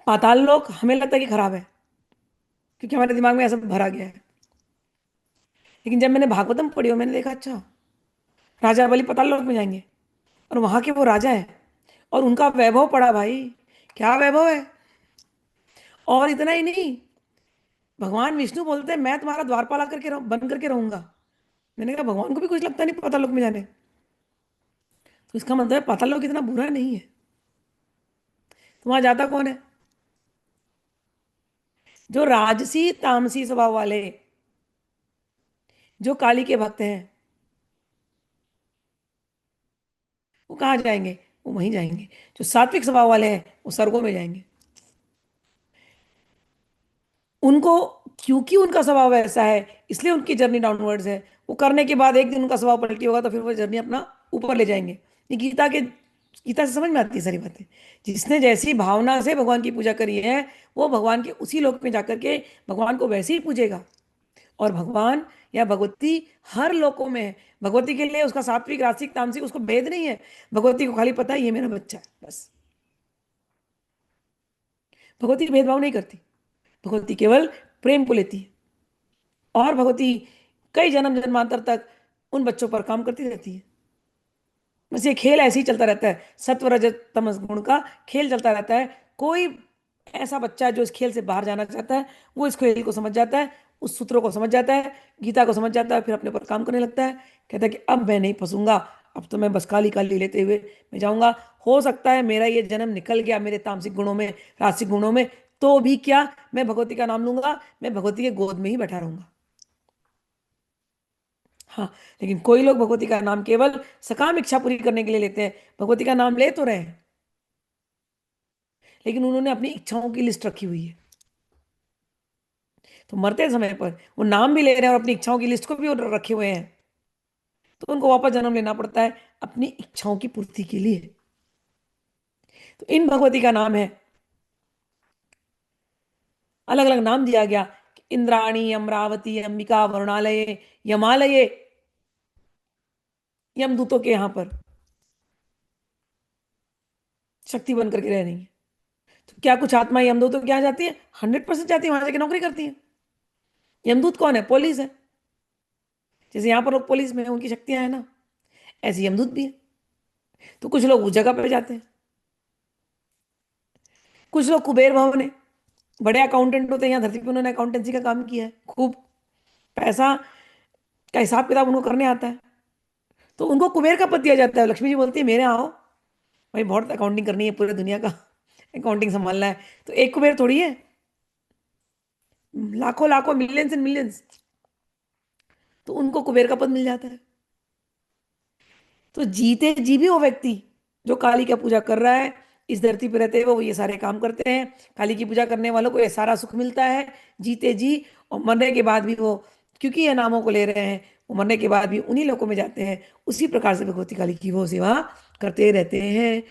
पाताल लोक हमें लगता है कि खराब है, क्योंकि हमारे दिमाग में ऐसा भरा गया है। लेकिन जब मैंने भागवतम पढ़ी और मैंने देखा, अच्छा, राजा बलि पाताल लोक में जाएंगे और वहां के वो राजा है, और उनका वैभव पड़ा भाई, क्या वैभव है। और इतना ही नहीं, भगवान विष्णु बोलते हैं मैं तुम्हारा द्वारपाल आकर के बन करके रहूंगा। मैंने कहा भगवान को भी कुछ लगता नहीं पाताल लोक में जाने, तो इसका मतलब है पाताल लोक इतना बुरा नहीं है। तो वहां जाता कौन है? जो राजसी तामसी स्वभाव वाले, जो काली के भक्त हैं, वो कहाँ जाएंगे? वो वहीं जाएंगे। जो सात्विक स्वभाव वाले हैं वो स्वर्गों में जाएंगे। उनको, क्योंकि उनका स्वभाव ऐसा है, इसलिए उनकी जर्नी डाउनवर्ड्स है। वो करने के बाद एक दिन उनका स्वभाव पलटी होगा, तो फिर वो जर्नी अपना ऊपर ले जाएंगे। ये गीता से समझ में आती है सारी बातें। जिसने जैसी भावना से भगवान की पूजा करी है, वो भगवान के उसी लोक में जाकर के भगवान को वैसे ही पूजेगा। और भगवान या भगवती हर लोकों में है। भगवती के लिए उसका सात्विक रासिक तामसिक उसको भेद नहीं है। भगवती को खाली पता है ये मेरा बच्चा है, बस। भगवती भेदभाव नहीं करती। भगवती केवल प्रेम को लेती है। और भगवती कई जन्म जन्मांतर तक उन बच्चों पर काम करती रहती है। बस ये खेल ऐसे ही चलता रहता है, सत्व रजत तमस गुण का खेल चलता रहता है। कोई ऐसा बच्चा जो इस खेल से बाहर जाना चाहता है, वो इस खेल को समझ जाता है, उस सूत्रों को समझ जाता है, गीता को समझ जाता है, फिर अपने पर काम करने लगता है। कहता है कि अब मैं नहीं फंसूंगा, अब तो मैं बस काली काली लेते हुए मैं जाऊंगा। हो सकता है मेरा ये जन्म निकल गया मेरे तामसिक गुणों में, रासिक गुणों में, तो भी क्या, मैं भगवती का नाम लूंगा, मैं भगवती के गोद में ही बैठा रहूंगा। हाँ। लेकिन कोई लोग भगवती का नाम केवल सकाम इच्छा पूरी करने के लिए लेते हैं। भगवती का नाम ले तो रहे हैं, लेकिन उन्होंने अपनी इच्छाओं की लिस्ट रखी हुई है। तो मरते समय पर वो नाम भी ले रहे हैं और अपनी इच्छाओं की लिस्ट को भी वो रखे हुए हैं, तो उनको वापस जन्म लेना पड़ता है अपनी इच्छाओं की पूर्ति के लिए। तो इन भगवती का नाम है, अलग अलग नाम दिया गया। इंद्राणी, अमरावती, अंबिका, वरुणालय, यमालय, यमदूतों के यहाँ पर शक्ति बन करके रह रही है। तो क्या कुछ आत्मा यमदूतों के यहाँ जाती है? 100% जाती है, वहां जाके नौकरी करती है। यमदूत कौन है? पुलिस है। जैसे यहाँ पर लोग पुलिस में हैं, उनकी शक्तियां हैं ना, ऐसे यमदूत भी है। तो कुछ लोग उस जगह पे जाते हैं, कुछ लोग कुबेर भवन है, बड़े अकाउंटेंट होते हैं यहाँ धरती पे, उन्होंने अकाउंटेंसी का काम किया है खूब, पैसा का हिसाब किताब उनको करने आता है, तो उनको कुबेर का पद दिया जाता है। लक्ष्मी जी बोलती है मेरे यहाँ आओ, भाई बहुत अकाउंटिंग करनी है, पूरे दुनिया का अकाउंटिंग संभालना है। तो एक कुबेर थोड़ी है, लाखों लाखों, मिलियंस एंड मिलियंस, तो उनको कुबेर का पद मिल जाता है। तो जीते जी भी वो व्यक्ति जो काली का पूजा कर रहा है, इस धरती पे रहते हुए वो ये सारे काम करते हैं, काली की पूजा करने वालों को ये सारा सुख मिलता है जीते जी। और मरने के बाद भी वो, क्योंकि ये नामों को ले रहे हैं, वो मरने के बाद भी उन्हीं लोगों में जाते हैं। उसी प्रकार से भगवती काली की वो सेवा करते रहते हैं।